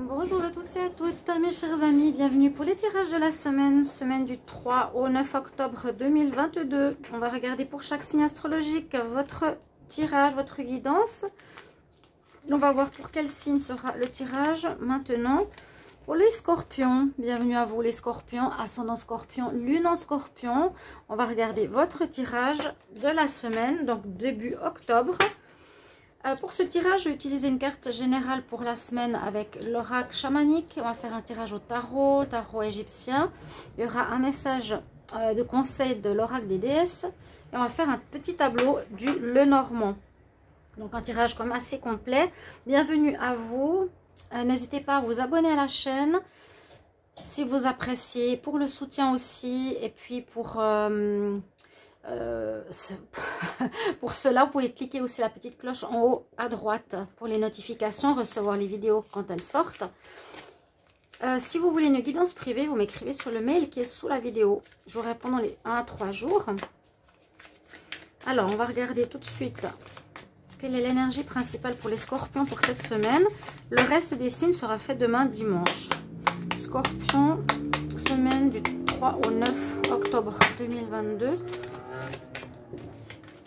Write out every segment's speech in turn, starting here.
Bonjour à tous et à toutes mes chers amis, bienvenue pour les tirages de la semaine du 3 au 9 octobre 2022. On va regarder pour chaque signe astrologique votre tirage, votre guidance. On va voir pour quel signe sera le tirage maintenant. Pour les scorpions, bienvenue à vous les scorpions, ascendant scorpion, lune en scorpion. On va regarder votre tirage de la semaine, donc début octobre. Pour ce tirage, je vais utiliser une carte générale pour la semaine avec l'oracle chamanique. On va faire un tirage au tarot égyptien. Il y aura un message de conseil de l'oracle des déesses. Et on va faire un petit tableau du Lenormand. Donc un tirage comme assez complet. Bienvenue à vous. N'hésitez pas à vous abonner à la chaîne si vous appréciez. Pour le soutien aussi. Et puis pour cela, vous pouvez cliquer aussi la petite cloche en haut à droite pour les notifications, recevoir les vidéos quand elles sortent. Si vous voulez une guidance privée, vous m'écrivez sur le mail qui est sous la vidéo. Je vous réponds dans les 1 à 3 jours. Alors, on va regarder tout de suite quelle est l'énergie principale pour les scorpions pour cette semaine. Le reste des signes sera fait demain dimanche. Scorpion, semaine du 3 au 9 octobre 2022.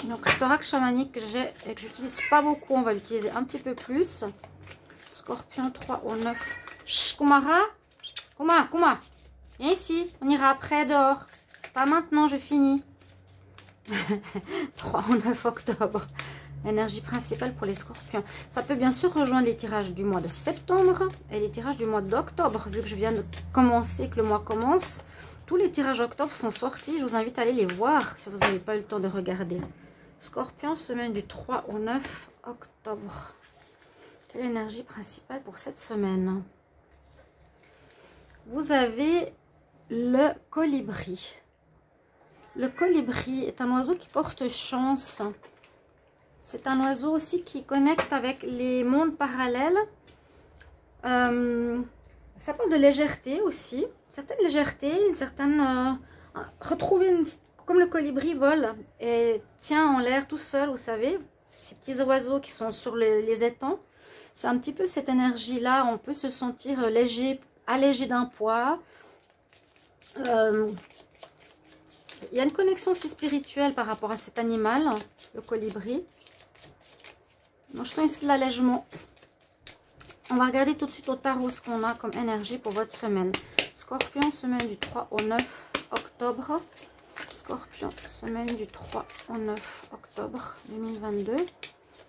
Donc, cet oracle chamanique que j'ai et que j'utilise pas beaucoup, on va l'utiliser un petit peu plus. Scorpion 3 au 9. Chut, Kumara, Kuma, viens ici, on ira après dehors. Pas maintenant, je finis. 3 au 9 octobre. Énergie principale pour les scorpions. Ça peut bien sûr rejoindre les tirages du mois de septembre et les tirages du mois d'octobre. Vu que je viens de commencer, que le mois commence, tous les tirages octobre sont sortis. Je vous invite à aller les voir si vous n'avez pas eu le temps de regarder. Scorpion, semaine du 3 au 9 octobre. Quelle énergie principale pour cette semaine? Vous avez le colibri. Le colibri est un oiseau qui porte chance. C'est un oiseau aussi qui connecte avec les mondes parallèles. Ça parle de légèreté aussi. Une certaine légèreté, une certaine... retrouver comme le colibri vole et tient en l'air tout seul, vous savez. Ces petits oiseaux qui sont sur les étangs. C'est un petit peu cette énergie-là. On peut se sentir léger, allégé d'un poids. Il y a une connexion aussi spirituelle par rapport à cet animal, le colibri. Donc, je sens ici l'allègement. On va regarder tout de suite au tarot ce qu'on a comme énergie pour votre semaine. Scorpion, semaine du 3 au 9 octobre. Scorpion, semaine du 3 au 9 octobre 2022.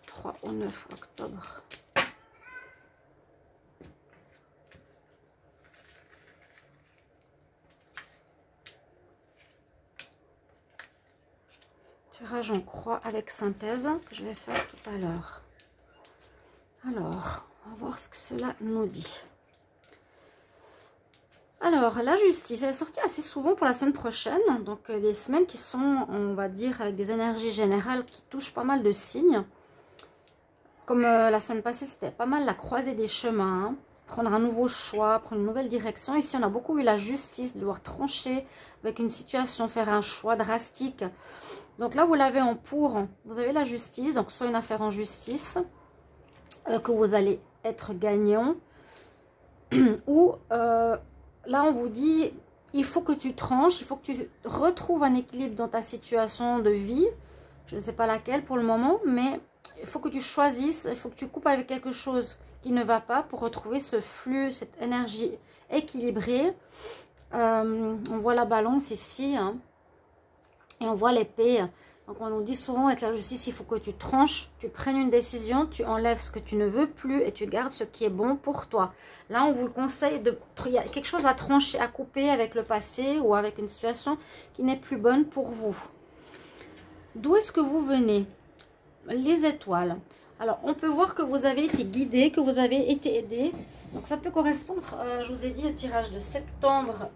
3 au 9 octobre. Tirage en croix avec synthèse que je vais faire tout à l'heure. Alors, on va voir ce que cela nous dit. Alors, la justice, elle est sortie assez souvent pour la semaine prochaine. Donc, des semaines qui sont, on va dire, avec des énergies générales qui touchent pas mal de signes. Comme la semaine passée, c'était pas mal la croisée des chemins. Hein. Prendre un nouveau choix, prendre une nouvelle direction. Ici, on a beaucoup eu la justice, devoir trancher avec une situation, faire un choix drastique. Donc là, vous l'avez en pour. Vous avez la justice, donc soit une affaire en justice, que vous allez être gagnant. Ou... là, on vous dit, il faut que tu tranches, il faut que tu retrouves un équilibre dans ta situation de vie. Je ne sais pas laquelle pour le moment, mais il faut que tu choisisses, il faut que tu coupes avec quelque chose qui ne va pas pour retrouver ce flux, cette énergie équilibrée. On voit la balance ici, hein, et on voit l'épée. Donc, on nous dit souvent avec la justice, il faut que tu tranches, tu prennes une décision, tu enlèves ce que tu ne veux plus et tu gardes ce qui est bon pour toi. Là, on vous le conseille, il y a quelque chose à trancher, à couper avec le passé ou avec une situation qui n'est plus bonne pour vous. D'où est-ce que vous venez? Les étoiles. Alors, on peut voir que vous avez été guidé, que vous avez été aidé. Donc, ça peut correspondre, je vous ai dit, au tirage de septembre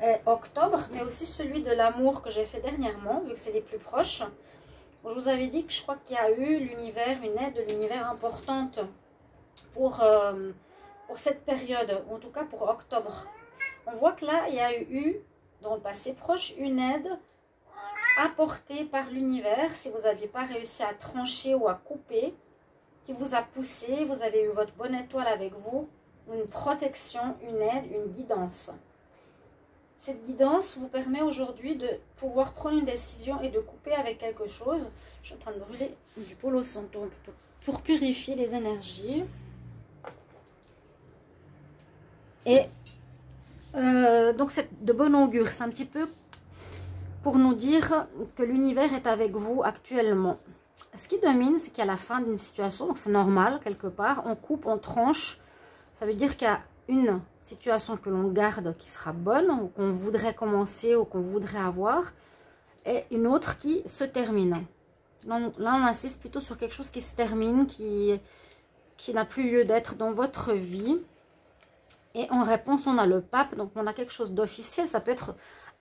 et octobre, mais aussi celui de l'amour que j'ai fait dernièrement, vu que c'est les plus proches. Je vous avais dit que je crois qu'il y a eu l'univers, une aide de l'univers importante pour cette période, ou en tout cas pour octobre. On voit que là, il y a eu, dans le passé proche, une aide apportée par l'univers, si vous n'aviez pas réussi à trancher ou à couper, qui vous a poussé, vous avez eu votre bonne étoile avec vous, une protection, une aide, une guidance. Cette guidance vous permet aujourd'hui de pouvoir prendre une décision et de couper avec quelque chose. Je suis en train de brûler du Palo Santo pour purifier les énergies. Et donc c'est de bon augure. C'est un petit peu pour nous dire que l'univers est avec vous actuellement. Ce qui domine, c'est qu'à la fin d'une situation, donc c'est normal quelque part, on coupe, on tranche. Ça veut dire qu'il y a une situation que l'on garde qui sera bonne, ou qu'on voudrait commencer, ou qu'on voudrait avoir, et une autre qui se termine. Là, on insiste plutôt sur quelque chose qui se termine, qui n'a plus lieu d'être dans votre vie. Et en réponse, on a le pape, donc on a quelque chose d'officiel. Ça peut être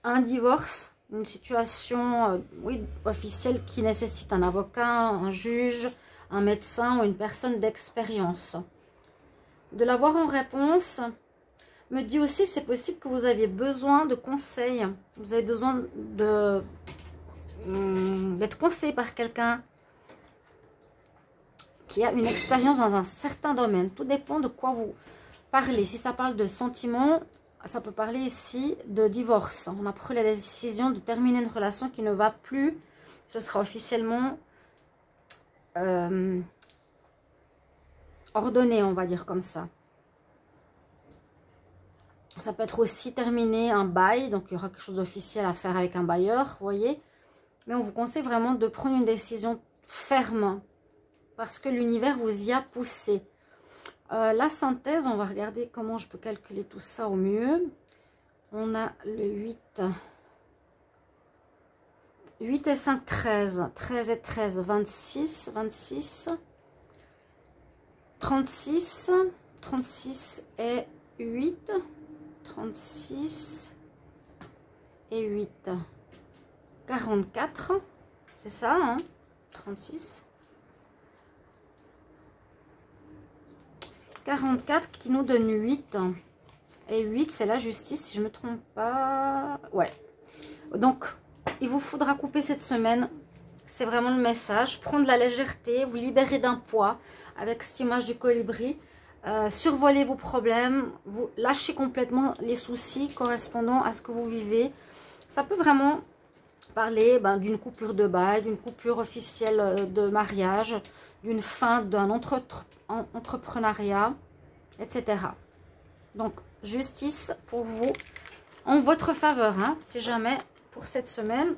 un divorce, une situation oui, officielle qui nécessite un avocat, un juge, un médecin ou une personne d'expérience. De l'avoir en réponse me dit aussi c'est possible que vous aviez besoin de conseils. Vous avez besoin d'être conseillé par quelqu'un qui a une expérience dans un certain domaine. Tout dépend de quoi vous parlez. Si ça parle de sentiments, ça peut parler ici de divorce. On a pris la décision de terminer une relation qui ne va plus. Ce sera officiellement ordonné, on va dire comme ça. Ça peut être aussi terminer un bail, donc il y aura quelque chose d'officiel à faire avec un bailleur, vous voyez. Mais on vous conseille vraiment de prendre une décision ferme, parce que l'univers vous y a poussé. La synthèse, on va regarder comment je peux calculer tout ça au mieux. On a le 8. 8 et 5, 13. 13 et 13, 26. 26. 36. 36 et 8. 36 et 8. 44. C'est ça, hein? 36. 44 qui nous donne 8. Et 8, c'est la justice, si je ne me trompe pas. Ouais. Donc, il vous faudra couper cette semaine. C'est vraiment le message. Prendre la légèreté, vous libérer d'un poids avec cette image du colibri. Survoler vos problèmes, vous lâchez complètement les soucis correspondant à ce que vous vivez. Ça peut vraiment parler d'une coupure de bail, d'une coupure officielle de mariage, d'une fin d'un entrepreneuriat, etc. Donc, justice pour vous en votre faveur, hein, si jamais pour cette semaine.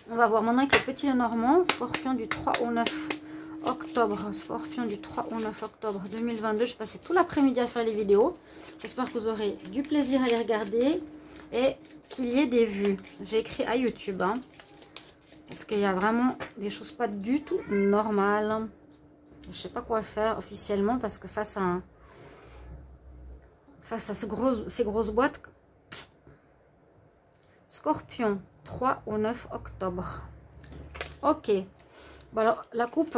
On va voir maintenant avec le petit Lenormand, Scorpion du 3 au 9 octobre. Scorpion du 3 au 9 octobre 2022. Je passais tout l'après-midi à faire les vidéos. J'espère que vous aurez du plaisir à les regarder et qu'il y ait des vues. J'ai écrit à YouTube, hein, parce qu'il y a vraiment des choses pas du tout normales. Je ne sais pas quoi faire officiellement parce que face à ces grosses boîtes. Scorpion, 3 au 9 octobre. Ok. Bon alors, la coupe,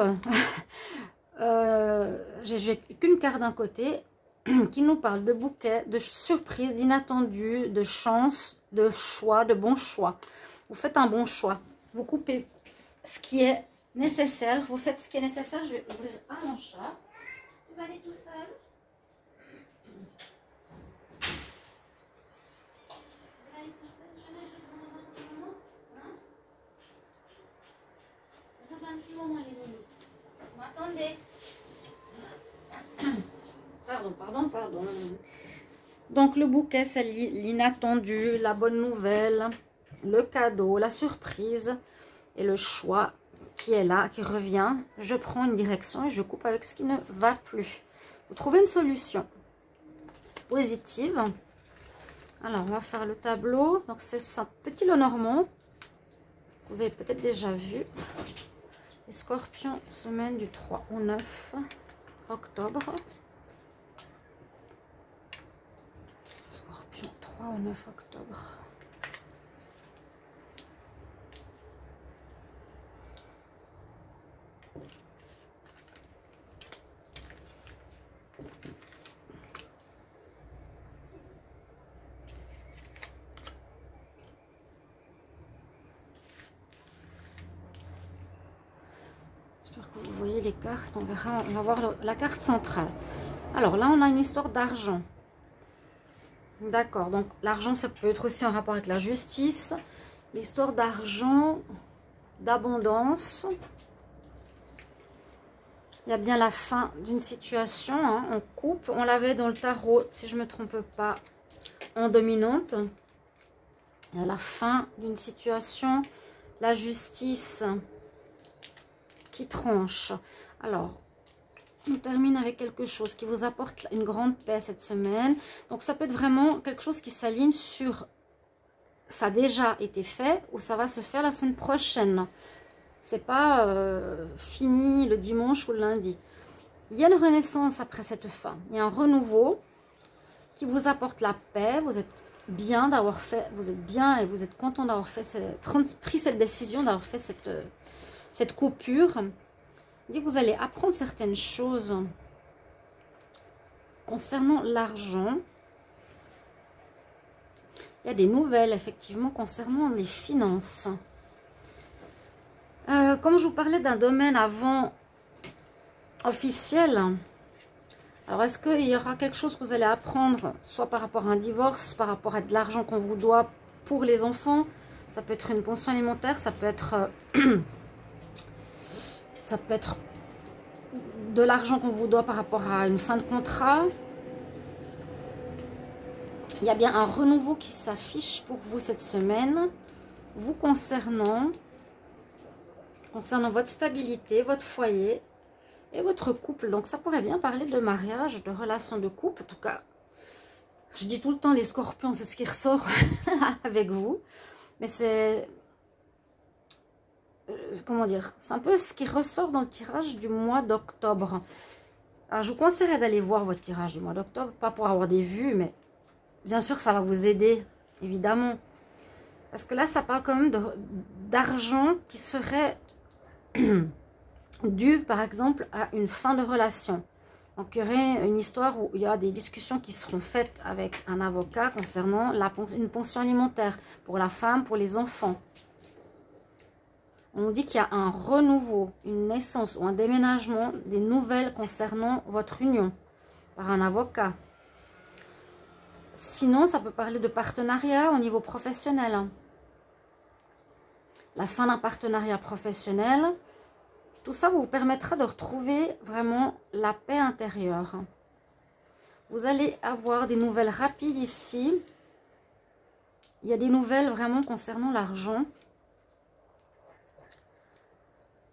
j'ai qu'une carte d'un côté qui nous parle de bouquet, de surprise, d'inattendu, de chance, de choix, de bon choix. Vous faites un bon choix. Vous coupez ce qui est nécessaire. Vous faites ce qui est nécessaire. Je vais ouvrir à mon chat. Tu vas aller tout seul. Un petit moment, les loulous. Vous m'attendez. Pardon. Donc, le bouquet, c'est l'inattendu, la bonne nouvelle, le cadeau, la surprise et le choix qui est là, qui revient. Je prends une direction et je coupe avec ce qui ne va plus. Vous trouvez une solution positive. Alors, on va faire le tableau. Donc, c'est ce petit Lenormand que vous avez peut-être déjà vu. Les Scorpions, semaine du 3 au 9 octobre. Scorpion, 3 au 9 octobre. J'espère que vous voyez les cartes. On verra, on va voir la carte centrale. Alors là, on a une histoire d'argent. D'accord, donc l'argent, ça peut être aussi en rapport avec la justice. L'histoire d'argent, d'abondance. Il y a bien la fin d'une situation, hein, en couple. On l'avait dans le tarot, si je ne me trompe pas, en dominante. Il y a la fin d'une situation, la justice qui tranche. Alors, on termine avec quelque chose qui vous apporte une grande paix cette semaine. Donc, ça peut être vraiment quelque chose qui s'aligne sur ça a déjà été fait ou ça va se faire la semaine prochaine. C'est pas fini le dimanche ou le lundi. Il y a une renaissance après cette fin. Il y a un renouveau qui vous apporte la paix. Vous êtes bien d'avoir fait, vous êtes bien et vous êtes content d'avoir fait, pris cette décision, d'avoir fait cette coupure. Il dit que vous allez apprendre certaines choses concernant l'argent. Il y a des nouvelles effectivement concernant les finances. Comme je vous parlais d'un domaine avant officiel, alors est-ce qu'il y aura quelque chose que vous allez apprendre, soit par rapport à un divorce, par rapport à de l'argent qu'on vous doit pour les enfants, ça peut être une pension alimentaire, ça peut être, de l'argent qu'on vous doit par rapport à une fin de contrat. Il y a bien un renouveau qui s'affiche pour vous cette semaine, vous concernant votre stabilité, votre foyer et votre couple. Donc ça pourrait bien parler de mariage, de relation de couple. En tout cas, je dis tout le temps les scorpions, c'est ce qui ressort avec vous. Mais c'est... comment dire? C'est un peu ce qui ressort dans le tirage du mois d'octobre. Alors je vous conseillerais d'aller voir votre tirage du mois d'octobre. Pas pour avoir des vues, mais bien sûr ça va vous aider, évidemment. Parce que là, ça parle quand même d'argent qui serait... dû par exemple à une fin de relation. Donc il y aurait une histoire où il y a des discussions qui seront faites avec un avocat concernant une pension alimentaire pour la femme, pour les enfants. On nous dit qu'il y a un renouveau, une naissance ou un déménagement, des nouvelles concernant votre union par un avocat. Sinon, ça peut parler de partenariat au niveau professionnel. La fin d'un partenariat professionnel. Tout ça vous permettra de retrouver vraiment la paix intérieure. Vous allez avoir des nouvelles rapides ici. Il y a des nouvelles vraiment concernant l'argent.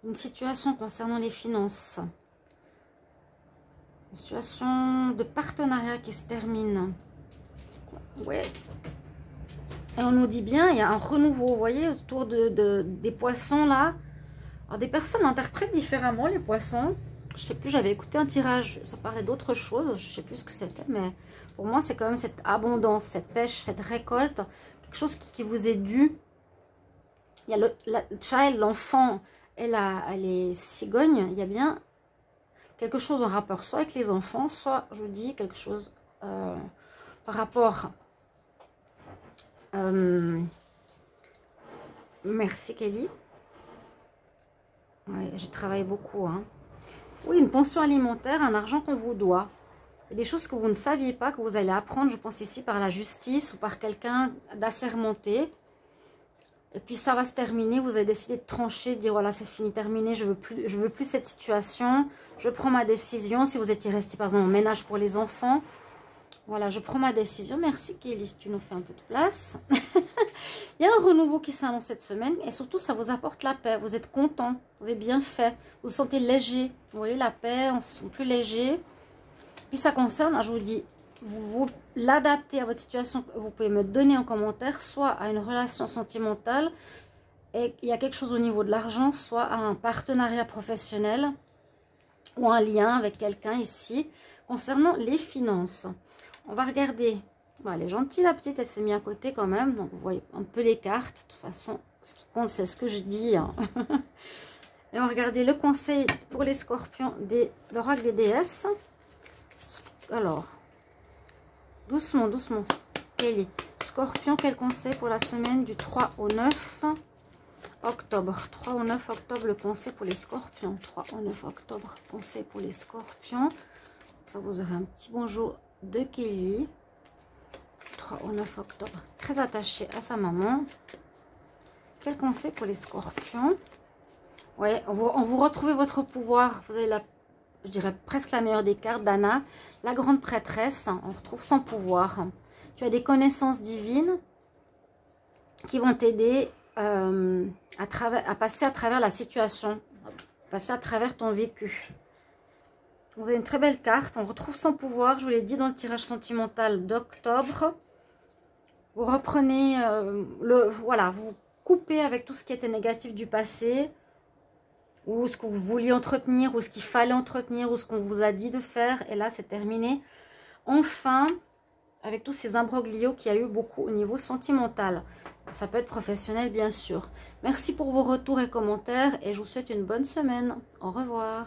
Une situation concernant les finances. Une situation de partenariat qui se termine. Ouais. Et on nous dit bien, il y a un renouveau, vous voyez, autour des poissons là. Alors, des personnes interprètent différemment les poissons. Je ne sais plus, j'avais écouté un tirage, ça parlait d'autre chose. Je ne sais plus ce que c'était, mais pour moi, c'est quand même cette abondance, cette pêche, cette récolte. Quelque chose qui vous est dû. Il y a le child, l'enfant, et les cigognes. Il y a bien quelque chose en rapport, soit avec les enfants, soit, je vous dis, quelque chose par rapport... merci Kelly. Ouais, j'ai travaillé beaucoup. Hein. Oui, une pension alimentaire, un argent qu'on vous doit. Il y a des choses que vous ne saviez pas, que vous allez apprendre, je pense ici, par la justice ou par quelqu'un d'assermenté. Et puis ça va se terminer, vous avez décidé de trancher, de dire voilà, c'est fini, terminé, je veux plus cette situation. Je prends ma décision. Si vous étiez resté par exemple en ménage pour les enfants, voilà, je prends ma décision. Merci Kélis, tu nous fais un peu de place. Il y a un renouveau qui s'annonce cette semaine et surtout ça vous apporte la paix. Vous êtes content, vous avez bien fait, vous vous sentez léger. Vous voyez la paix, on se sent plus léger. Puis ça concerne, je vous dis, vous l'adaptez à votre situation. Vous pouvez me donner en commentaire, soit à une relation sentimentale et il y a quelque chose au niveau de l'argent, soit à un partenariat professionnel ou un lien avec quelqu'un ici concernant les finances. On va regarder. Bon, elle est gentille la petite, elle s'est mise à côté quand même. Donc vous voyez un peu les cartes. De toute façon, ce qui compte c'est ce que je dis. Hein. Et on va regarder le conseil pour les scorpions de l'oracle des déesses. Alors, doucement, doucement. Kelly. Scorpion, quel conseil pour la semaine du 3 au 9 octobre? 3 au 9 octobre, le conseil pour les scorpions. 3 au 9 octobre, conseil pour les scorpions. ça, vous aurez un petit bonjour de Kelly. 3 au 9 octobre. Très attaché à sa maman. Quel conseil pour les scorpions? Ouais, on vous retrouvez votre pouvoir. Vous avez je dirais presque la meilleure des cartes, Dana. La grande prêtresse. On retrouve son pouvoir. Tu as des connaissances divines qui vont t'aider à passer à travers la situation. Passer à travers ton vécu. Vous avez une très belle carte. On retrouve son pouvoir. Je vous l'ai dit dans le tirage sentimental d'octobre. Vous reprenez voilà, vous coupez avec tout ce qui était négatif du passé, ou ce que vous vouliez entretenir, ou ce qu'il fallait entretenir, ou ce qu'on vous a dit de faire. Et là, c'est terminé. Enfin, avec tous ces imbroglios qu'il y a eu beaucoup au niveau sentimental. Ça peut être professionnel, bien sûr. Merci pour vos retours et commentaires, et je vous souhaite une bonne semaine. Au revoir.